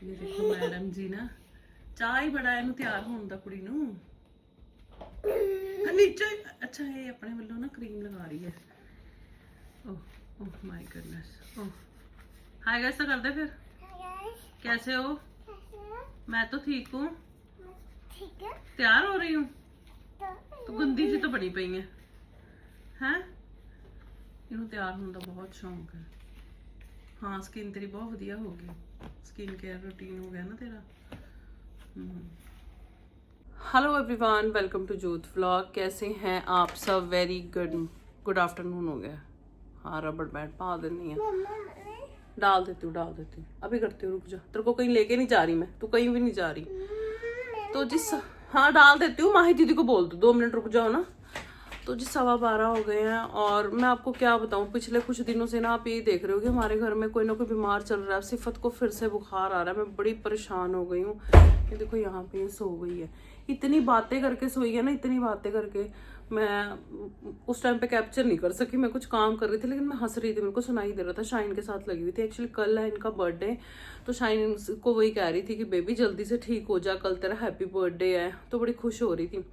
ये देखो मैडम जी ना चाह ही बड़ा ਇਹਨੂੰ ਤਿਆਰ ਹੋਣ ਦਾ ਕੁੜੀ ਨੂੰ नीचे अच्छा ये अपने वालों ना क्रीम लगा रही है oh oh my goodness oh hi guys तो कर दे फिर कैसे हो मैं तो ठीक हूँ तैयार हो रही हूँ तो गंदी सी तो बनी पई है हैं इन्हों तैयार होने का बहुत शौक है हाँ स्किन तेरी बहुत वधिया हो गई स्किन केयर रूटीन हो गया ना तेरा हेलो एवरीवन वेलकम टू जूथ व्लॉग कैसे हैं आप सब वेरी गुड आफ्टरनून हो गया हाँ रबड़ बैंड पा देनी है डाल देती हूँ अभी करती हूँ रुक जा तेरे को कहीं लेके नहीं जा रही मैं तू कहीं भी नहीं जा रही तो जिस हाँ डाल देती हूँ माही दीदी को बोल दो 2 मिनट रुक जाओ ना तो जी 12:15 हो गए हैं और मैं आपको क्या बताऊं पिछले कुछ दिनों से ना आप ये देख रहे हो कि हमारे घर में कोई ना कोई बीमार चल रहा है सिफत को फिर से बुखार आ रहा है मैं बड़ी परेशान हो गई हूँ ये देखो यहाँ पे ये सो गई है इतनी बातें करके सोई है ना इतनी बातें करके मैं उस टाइम पे कैप्चर नहीं कर सकी मैं कुछ काम कर रही थी लेकिन मैं हंस रही थी मेरे को सुनाई दे रहा था शाइन के साथ लगी हुई थी एक्चुअली कल है इनका बर्थडे तो शाइन को वही कह रही थी कि बेबी जल्दी से ठीक हो जा कल तेरा हैप्पी बर्थडे है तो बड़ी खुश हो रही थी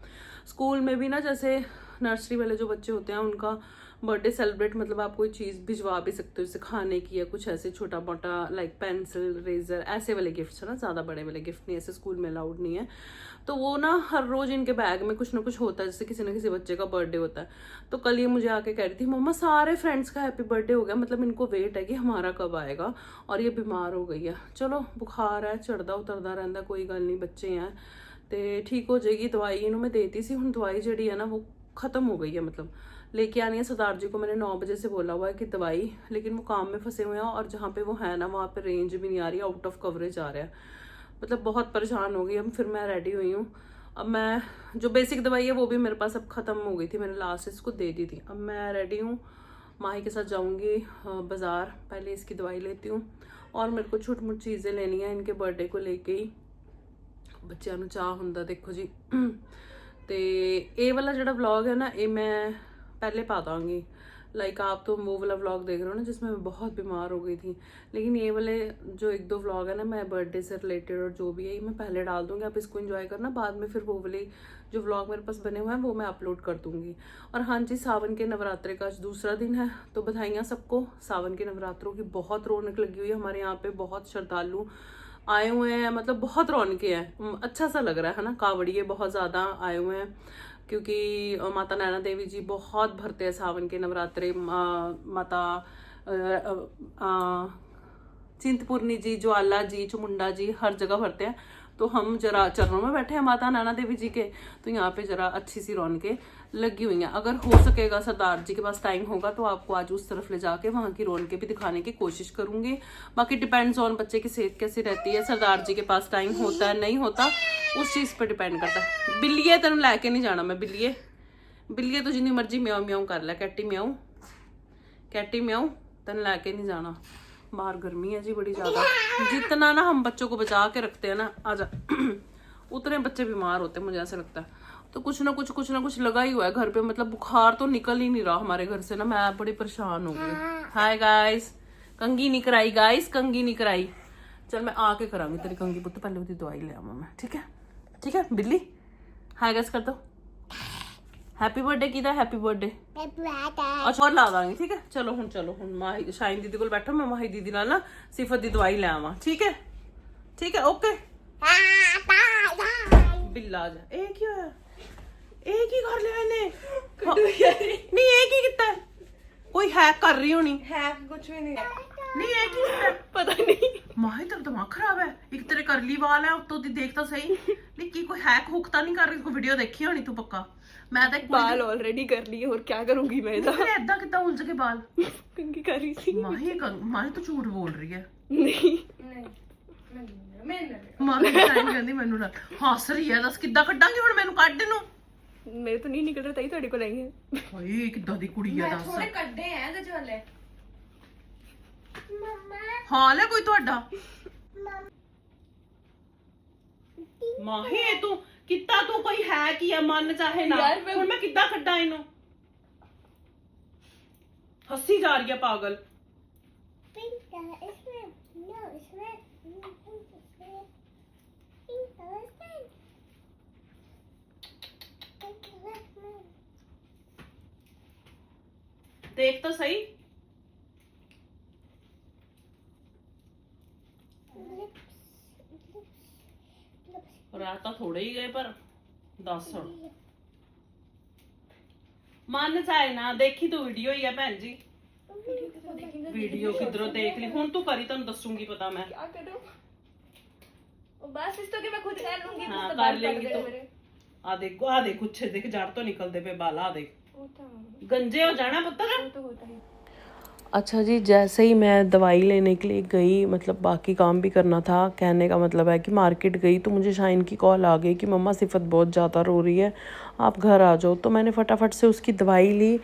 स्कूल में भी ना जैसे नर्सरी वाले जो बच्चे होते हैं उनका बर्थडे सेलिब्रेट मतलब आप कोई चीज़ भिजवा भी सकते हो जैसे खाने की या कुछ ऐसे छोटा मोटा लाइक पेंसिल रेजर ऐसे वाले गिफ्ट्स है ना ज़्यादा बड़े वाले गिफ्ट नहीं ऐसे स्कूल में अलाउड नहीं है तो वो ना हर रोज़ इनके बैग में कुछ ना कुछ होता है जैसे किसी ना किसी बच्चे का बर्थडे होता है तो कल ये मुझे आके कह रही थी मम्मा सारे फ्रेंड्स का हैप्पी बर्थडे हो गया मतलब इनको वेट है कि हमारा कब आएगा और ये बीमार हो गई है चलो बुखार है चढ़दा उतरदा रहता कोई गल नहीं बच्चे हैं तो ठीक हो जाएगी दवाई इन्हों मैं देती सी हूँ दवाई जी है ना वो ख़त्म हो गई है मतलब लेके आनी है सरदार जी को मैंने 9 बजे से बोला हुआ है कि दवाई लेकिन वो काम में फंसे हुए हैं और जहाँ पे वो है ना वहाँ पे रेंज भी नहीं आ रही आउट ऑफ कवरेज आ रहा है मतलब बहुत परेशान हो गई अब फिर मैं रेडी हुई हूँ अब मैं जो बेसिक दवाई है वो भी मेरे पास अब ख़त्म हो गई थी मैंने लास्ट इसको दे दी थी अब मैं रेडी हूँ माही के साथ जाऊँगी बाज़ार पहले इसकी दवाई लेती हूँ और मेरे को छोटी मोटी चीज़ें लेनी है इनके बर्थडे को लेके ही बच्चों को चाह होंदा देखो जी तो ये वाला जो व्लॉग है ना ये मैं पहले पा दूँगी लाइक आप तो वो वाला व्लॉग देख रहे हो ना जिसमें मैं बहुत बीमार हो गई थी लेकिन ये वाले जो 1-2 व्लॉग है ना मैं बर्थडे से रिलेटेड और जो भी है ये मैं पहले डाल दूँगी आप इसको एंजॉय करना बाद में फिर वो वाले जो व्लॉग मेरे पास बने हुए हैं वो मैं अपलोड कर दूँगी और हाँ जी सावन के नवरात्रे का आज दूसरा दिन है तो बधाइयाँ सबको सावन के नवरात्रों की बहुत रौनक लगी हुई है हमारे यहाँ पे बहुत श्रद्धालु आए हुए हैं मतलब बहुत रौनकें हैं अच्छा सा लग रहा है ना कावड़िए बहुत ज़्यादा आए हुए हैं क्योंकि माता नैना देवी जी बहुत भरते हैं सावन के नवरात्रे माता चिंतपूर्णी जी ज्वाला जी चमुंडा जी हर जगह भरते हैं तो हम जरा चरणों में बैठे हैं माता नैना देवी जी के तो यहाँ पे जरा अच्छी सी रौनकें लगी हुई हैं अगर हो सकेगा सरदार जी के पास टाइम होगा तो आपको आज उस तरफ ले जाके वहाँ की रौनकें भी दिखाने की कोशिश करूंगी बाकी डिपेंड्स ऑन बच्चे की सेहत कैसी रहती है सरदार जी के पास टाइम होता है नहीं होता उस चीज़ पर डिपेंड करता है बिल्लिए तेन लैके नहीं जाना मैं बिल्लिए तो जिन्नी मर्जी म्याऊ म्याऊ कर लै कैटी म्याऊ तेन लैके नहीं जाना बाहर गर्मी है जी बड़ी ज़्यादा जितना ना हम बच्चों को बचा के रखते हैं ना आजा उतने बच्चे बीमार होते हैं मुझे ऐसा लगता है तो कुछ ना कुछ लगा ही हुआ है घर पे मतलब बुखार तो निकल ही नहीं रहा हमारे घर से ना मैं बड़ी परेशान हो गई हाय गाइस कंगी नहीं कराई गाइस कंगी नहीं कराई चल मैं आके करांगी तेरी कंगी पुत्त पहले उसकी दवाई ले आवा मैं ठीक है बिल्ली हाय गाइस कर दो हैप्पी बर्थडे की हैप्पी बर्थडे अच्छा और ला दांगी ठीक है चलो हुन माही शाइन दीदी को बैठो मैं माही दीदी नाल ना सिफत दी दवाई ले आवा ठीक है ओके बिल्ला जा ए की होया ए की कर लिया इन्हें नहीं ए की कितना कोई हैक कर रही होनी हैक कुछ भी नहीं ए की पता नहीं माही तेरा दिमाग खराब है एक तेरे करली वाल है उत्तों दी देख तो सही लेकिन कोई हैक हुक नहीं कर रही कोई वीडियो देखी होनी तू पक्का मैं तो बाल ऑलरेडी कर लिए और क्या करूंगी मैं ऐदा कितना उलझ के बाल कंगी कर रही थी माही तो झूठ बोल रही है नहीं ਮਾਮੀ ਟਾਈਮ ਕਹਿੰਦੀ ਮੈਨੂੰ ਨਾ ਹੱਸ ਰਹੀ ਹੈ ਦੱਸ ਕਿੱਦਾਂ ਕੱਢਾਂਗੀ ਹੁਣ ਮੈਨੂੰ ਕੱਢ ਨੂੰ ਮੇਰੇ ਤੋਂ ਨਹੀਂ ਨਿਕਲ ਰਿਹਾ ਤਾਈ ਤੁਹਾਡੇ ਕੋਲ ਆਈ ਹੈ ਹਾਏ ਕਿੱਦਾਂ ਦੀ ਕੁੜੀ ਆ ਦੱਸ ਥੋੜੇ ਕੱਢੇ ਆ ਇਹਦੇ ਚੋਲੇ ਹਾਲ ਹੈ ਕੋਈ ਤੁਹਾਡਾ ਮਾਹੀ ਤੂੰ ਕਿੱਦਾਂ ਤੂੰ ਕੋਈ ਹੈ ਕੀ ਆ ਮਨ ਚਾਹੇ ਨਾ ਹੁਣ ਮੈਂ ਕਿੱਦਾਂ ਕੱਢਾਂ ਇਹਨੂੰ हंसी जा रही है पागल देख तो सही। रात तो थोड़े ही गए पर 10 मन चाहे ना देखी तू वीडियो ही है भैन जी। वीडियो किधरों देख ली हुण तू करी तेन दसूंगी पता मैं क्या करूं बस इस तो कि मैं खुद कर लूंगी हाँ, तो कर लेंगी तो। आ देख कुछ देख जड़ तो निकलते पे बाल आ देख गंजे हो जाना पुत्र। तो होता है। अच्छा जी, जैसे ही मैं दवाई लेने के लिए गई, मतलब बाकी काम भी करना था, कहने का मतलब है कि मार्केट गई तो मुझे शाइन की कॉल आ गई कि मम्मा सिफत बहुत ज़्यादा रो रही है, आप घर आ जाओ। तो मैंने फटाफट से उसकी दवाई ली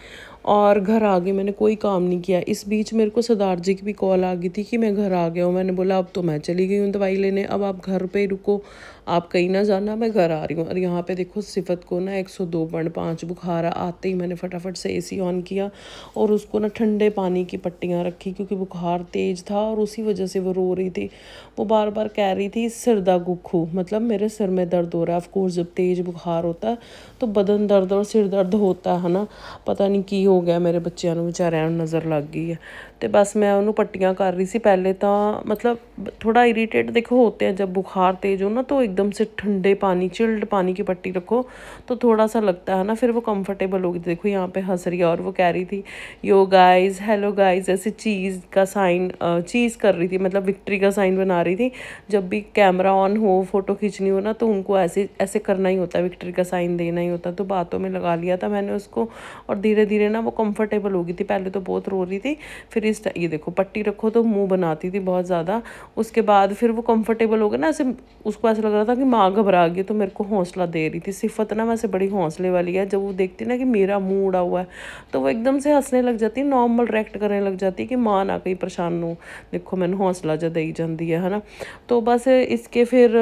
और घर आ गई। मैंने कोई काम नहीं किया। इस बीच मेरे को सरदार जी की भी कॉल आ गई थी कि मैं घर आ गया हूँ। मैंने बोला अब तो मैं चली गई हूँ दवाई लेने, अब आप घर पे ही रुको, आप कहीं ना जाना, मैं घर आ रही हूँ। और यहाँ पे देखो सिफत को ना 102.5 बुखार आते ही मैंने फटाफट से एसी ऑन किया और उसको ना ठंडे पानी की पट्टियाँ रखी क्योंकि बुखार तेज़ था और उसी वजह से वो रो रही थी। वो बार बार कह रही थी सिरदा गुखू, मतलब मेरे सिर में दर्द हो रहा है। ऑफकोर्स जब तेज़ बुखार होता है तो बदन दर्द और सिर दर्द होता है ना। पता नहीं की हो गया मेरे बच्चों ਨੂੰ ਵਿਚਾਰਿਆਂ ਨੂੰ नज़र लग गई है। तो बस मैं उन्होंने पट्टियाँ कर रही सी। पहले तो मतलब थोड़ा इरीटेट देखो होते हैं जब बुखार तेज हो ना, तो एकदम से ठंडे पानी चिल्ड पानी की पट्टी रखो तो थोड़ा सा लगता है ना, फिर वो कंफर्टेबल होगी। देखो यहाँ पे हंस रही है और वो कह रही थी यो गाइज हेलो गाइज, ऐसे चीज़ का साइन चीज़ कर रही थी, मतलब विक्ट्री का साइन बना रही थी। जब भी कैमरा ऑन हो फ़ोटो खींचनी हो ना तो उनको ऐसे ऐसे करना ही होता है, विक्ट्री का साइन देना ही होता। तो बातों में लगा लिया था मैंने उसको और धीरे धीरे ना वो कंफर्टेबल हो गई थी। पहले तो बहुत रो रही थी, फिर ये देखो पट्टी रखो तो मुंह बनाती थी बहुत ज़्यादा। उसके बाद फिर वो कंफर्टेबल हो गया ना, ऐसे उसको ऐसा लग रहा था कि माँ घबरा गई, तो मेरे को हौसला दे रही थी। सिफत ना वैसे बड़ी हौसले वाली है, जब वो देखती ना कि मेरा मुंह उड़ा हुआ है तो वो एकदम से हंसने लग जाती है, नॉर्मल रिएक्ट करने लग जाती है कि माँ ना कहीं परेशान हो। देखो मैंने हौसला जो दई जाती है ना। तो बस इसके फिर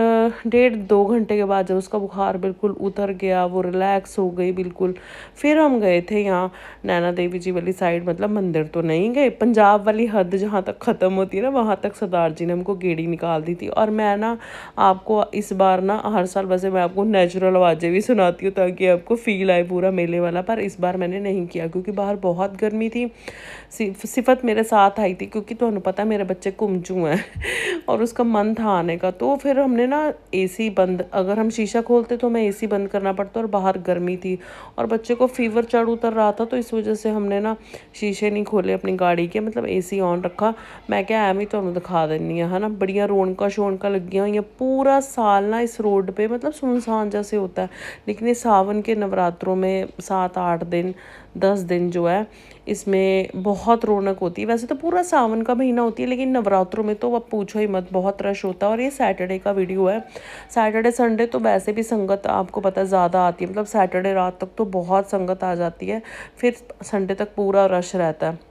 1.5-2 घंटे के बाद जब उसका बुखार बिल्कुल उतर गया, वो रिलैक्स हो गई बिल्कुल, फिर हम गए थे यहाँ नैना देवी जी वाली साइड। मतलब मंदिर तो नहीं गए, पंजाब वाली हद जहाँ तक ख़त्म होती है ना वहाँ तक सरदार जी ने हमको गेड़ी निकाल दी थी। और मैं ना आपको इस बार ना, हर साल वैसे मैं आपको नेचुरल आवाज़ें भी सुनाती हूँ ताकि आपको फील आए पूरा मेले वाला, पर इस बार मैंने नहीं किया क्योंकि बाहर बहुत गर्मी थी। सिफत मेरे साथ आई थी क्योंकि तुम्हें पता मेरे बच्चे घुमचू हैं और उसका मन था आने का। तो फिर हमने ना एसी बंद, अगर हम शीशा खोलते तो हमें एसी बंद करना पड़ता और बाहर गर्मी थी और बच्चे को फीवर चढ़ उतर रहा था, तो इस वजह से हमने ना शीशे नहीं खोले अपनी गाड़ी के, मतलब एसी ऑन रखा। मैं क्या एम ही तुम्हें दिखा देनी है ना, बढ़िया रौनका शौनका लगियां हुई हैं पूरा साल ना इस रोड पे, मतलब सुनसान जैसे होता है। लेकिन ये सावन के नवरात्रों में 7-8 दिन 10 दिन जो है इसमें बहुत रौनक होती है। वैसे तो पूरा सावन का महीना होती है लेकिन नवरात्रों में तो अब पूछो ही मत, बहुत रश होता है। और ये सैटरडे का वीडियो है, सैटरडे संडे तो वैसे भी संगत आपको पता है ज़्यादा आती है, मतलब सैटरडे रात तक तो बहुत संगत आ जाती है, फिर संडे तक पूरा रश रहता है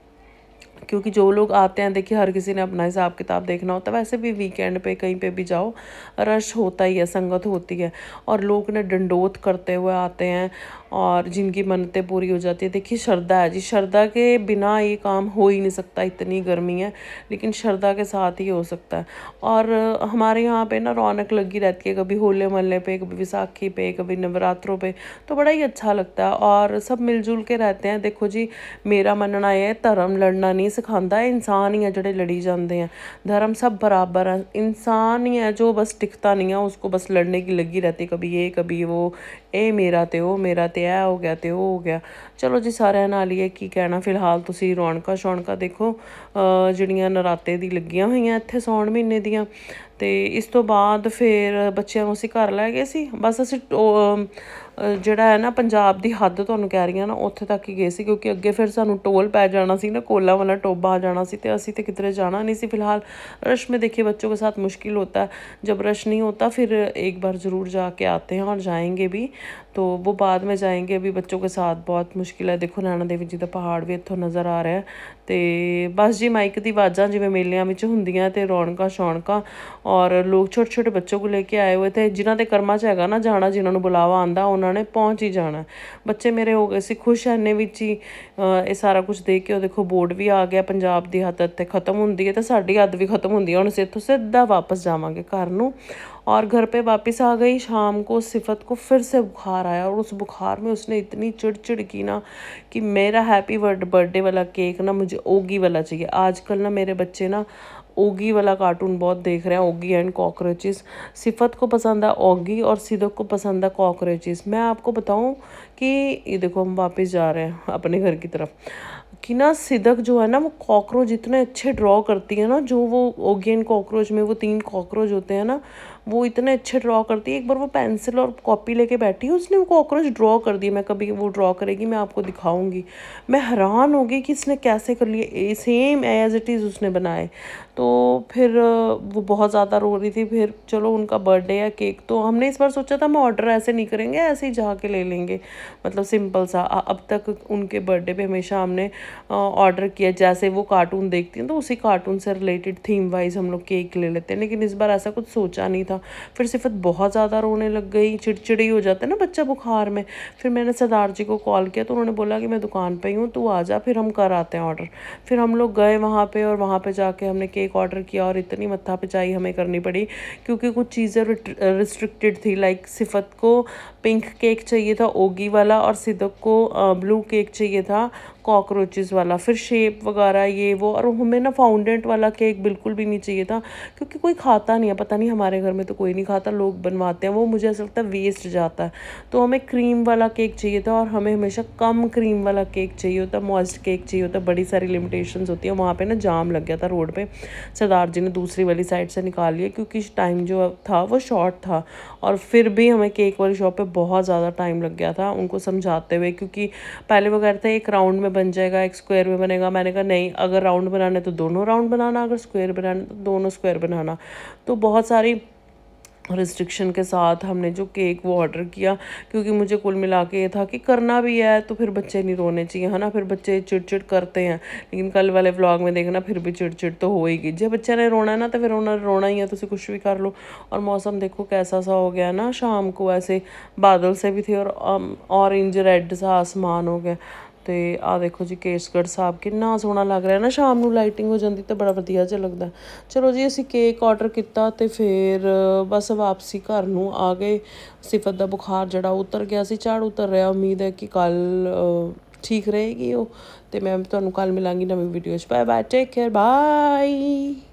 क्योंकि जो लोग आते हैं देखिए हर किसी ने अपना हिसाब किताब देखना होता है। वैसे भी वीकेंड पे कहीं पे भी जाओ रश होता ही है, संगत होती है और लोग ने डंडोत करते हुए आते हैं और जिनकी मन्नतें पूरी हो जाती है। देखिए श्रद्धा है जी, श्रद्धा के बिना ये काम हो ही नहीं सकता, इतनी गर्मी है लेकिन श्रद्धा के साथ ही हो सकता है। और हमारे यहाँ पे ना रौनक लगी रहती है, कभी होले महल्ले पे, कभी विसाखी पे, कभी नवरात्रों पे, तो बड़ा ही अच्छा लगता है और सब मिलजुल के रहते हैं। देखो जी मेरा मनना है धर्म लड़ना नहीं सिखाता है, इंसान ही है जोड़े लड़ी जाते हैं। धर्म सब बराबर है, इंसान ही है जो बस टिकता नहीं है, उसको बस लड़ने की लगी रहती, कभी ये कभी वो, ए मेरा ते वो, मेरा ते ऐ हो गया ते वो हो गया। चलो जी सारे नाल ही की कहना। फिलहाल तुसी रौनका शौनका देखो ਜਿਹੜੀਆਂ नराते दी लगियां हुई इत्थे सौण महीने दियां। ਤੇ ਇਸ ਤੋਂ ਬਾਅਦ ਫਿਰ ਬੱਚਿਆਂ ਨੂੰ ਅਸੀਂ ਘਰ ਲੈ ਗਏ ਸੀ। ਬਸ ਅਸੀਂ ਜਿਹੜਾ ਹੈ ਨਾ ਪੰਜਾਬ ਦੀ ਹੱਦ ਤੁਹਾਨੂੰ ਕਹਿ ਰਹੀ ਹਾਂ ਨਾ, ਉੱਥੇ ਤੱਕ ਹੀ ਗਏ ਸੀ ਕਿਉਂਕਿ ਅੱਗੇ ਫਿਰ ਸਾਨੂੰ ਟੋਲ ਪੈ ਜਾਣਾ ਸੀ ਨਾ, कोला वाला टोबा आ जाना सी, तो ਅਸੀਂ तो किधरे जाना नहीं सी। फिलहाल रश में देखिए बच्चों के साथ मुश्किल होता है, जब रश नहीं होता फिर एक बार ज़रूर जाके आते हैं और जाएंगे भी, तो वो बाद में जाएंगे। अभी बच्चों के साथ बहुत मुश्किल है। देखो नैना देवी जी का पहाड़ भी इत्थों नज़र आ रहा है। तो बस जी माइक दी आवाज़ां जिवें मेलियां विच हुंदियां ते रौनकां शौनकां और लोग छोटे छोटे बच्चों को लेके आए हुए थे, जिन्हां दे कर्मां च हैगा ना जाना, जिन्हां नूं बुलावा आंदा उन्होंने पहुँच ही जाना। बच्चे मेरे हो गए सी खुश इन्ने विच ही ये सारा कुछ देख के। देखो बोर्ड भी आ गया पंजाब दी हद इत्थे खत्म हुंदी है, तो साडी हद भी खत्म हुंदी है। हुण असीं इत्थों सीधा वापस जावांगे घर नूं और घर पे वापस आ गई शाम को। सिफत को फिर से बुखार आया और उस बुखार में उसने इतनी चिड़चिड़ की ना कि मेरा हैप्पी बर्थडे वाला केक ना मुझे ओगी वाला चाहिए। आजकल ना मेरे बच्चे ना ओगी वाला कार्टून बहुत देख रहे हैं, ओगी एंड कॉकरोचेस। सिफत को पसंद है ओगी और सिदक को पसंद है कॉकरोचेस। मैं आपको बताऊं कि ये देखो हम वापस जा रहे हैं अपने घर की तरफ कि ना सिदक जो है ना वो कॉकरोच इतने अच्छे ड्रॉ करती है ना, जो वो ओगी एंड कॉकरोच में वो 3 कॉकरोच होते हैं ना, वो इतने अच्छे ड्रॉ करती है। एक बार वो पेंसिल और कॉपी लेके बैठी, उसने वो कॉकरोच ड्रॉ कर दिए। मैं कभी वो ड्रॉ करेगी मैं आपको दिखाऊंगी। मैं हैरान हो गई कि इसने कैसे कर लिए, सेम एज इट इज़ उसने बनाए। तो फिर वो बहुत ज़्यादा रो रही थी। फिर चलो उनका बर्थडे है, केक तो हमने इस बार सोचा था हम ऑर्डर ऐसे नहीं करेंगे, ऐसे ही जा के ले लेंगे, मतलब सिंपल सा। अब तक उनके बर्थडे पे हमेशा हमने ऑर्डर किया, जैसे वो कार्टून देखती हैं तो उसी कार्टून से रिलेटेड थीम वाइज हम लोग केक ले लेते हैं, लेकिन इस बार ऐसा कुछ सोचा नहीं था। फिर सिफत बहुत ज़्यादा रोने लग गई, चिड़चिड़ी हो जाता है ना बच्चा बुखार में। फिर मैंने सरदार जी को कॉल किया तो उन्होंने बोला कि मैं दुकान पे ही हूँ, तू आ जा, फिर हम कर आते हैं ऑर्डर। फिर हम लोग गए वहाँ पे और वहाँ पे जाके हमने केक ऑर्डर किया और इतनी मत्था पिचाई हमें करनी पड़ी क्योंकि कुछ चीज़ें रिस्ट्रिक्टेड थी। लाइक सिफत को पिंक केक चाहिए था ओगी वाला और सिदक को ब्लू केक चाहिए था कॉकरोचेस वाला। फिर शेप वगैरह ये वो, और हमें ना फाउंडेंट वाला केक बिल्कुल भी नहीं चाहिए था क्योंकि कोई खाता नहीं है, पता नहीं हमारे घर में तो कोई नहीं खाता, लोग बनवाते हैं वो, मुझे ऐसा लगता है वेस्ट जाता है। तो हमें क्रीम वाला केक चाहिए था और हमें हमेशा कम क्रीम वाला केक चाहिए होता, मॉइस्ट केक चाहिए होता। बड़ी सारी लिमिटेशंस होती है। वहाँ पे ना जाम लग गया था रोड पे, सरदार जी ने दूसरी वाली साइड से निकाल लिया क्योंकि टाइम जो था वो शॉर्ट था। और फिर भी हमें केक वाली शॉप पे बहुत ज़्यादा टाइम लग गया था उनको समझाते हुए, क्योंकि पहले वो कह रहे थे एक राउंड में बन जाएगा, एक स्क्वायर में बनेगा। मैंने कहा नहीं, अगर राउंड बनाने तो दोनों राउंड बनाना, अगर स्क्वायर बनाने तो दोनों स्क्वायर बनाना। तो बहुत सारी रिस्ट्रिक्शन के साथ हमने जो केक वो ऑर्डर किया, क्योंकि मुझे कुल मिला के ये था कि करना भी है तो फिर बच्चे नहीं रोने चाहिए, है ना। फिर बच्चे चिड़चिड़ करते हैं, लेकिन कल वाले व्लॉग में देखना फिर भी चिड़चिड़ तो होएगी। जब बच्चे ने रोना है ना तो फिर उन्होंने रोना ही है, तो उसे कुछ भी कर लो। और मौसम देखो कैसा सा हो गया ना, शाम को ऐसे बादल से भी थे और ऑरेंज रेड सा आसमान हो गया। तो आ देखो जी केसगढ़ साहब कितना सोहना लग रहा है ना, शाम ਨੂੰ ਲਾਈਟਿੰਗ ਹੋ ਜਾਂਦੀ ਤਾਂ ਬੜਾ ਵਧੀਆ ਜਿਹਾ ਲੱਗਦਾ। ਚਲੋ ਜੀ ਅਸੀਂ ਕੇਕ ਆਰਡਰ ਕੀਤਾ ਤੇ ਫਿਰ ਬਸ ਵਾਪਸੀ ਘਰ ਨੂੰ ਆ ਗਏ। ਸਿਫਤ ਦਾ ਬੁਖਾਰ ਜਿਹੜਾ ਉਤਰ ਗਿਆ ਸੀ, ਝਾੜ ਉਤਰ ਰਿਹਾ। ਉਮੀਦ ਹੈ ਕਿ ਕੱਲ ਠੀਕ ਰਹੇਗੀ ਉਹ। ਤੇ ਮੈਂ ਤੁਹਾਨੂੰ ਕੱਲ ਮਿਲਾਂਗੀ ਨਵੀਂ ਵੀਡੀਓ 'ਚ। Bye bye, take care, bye.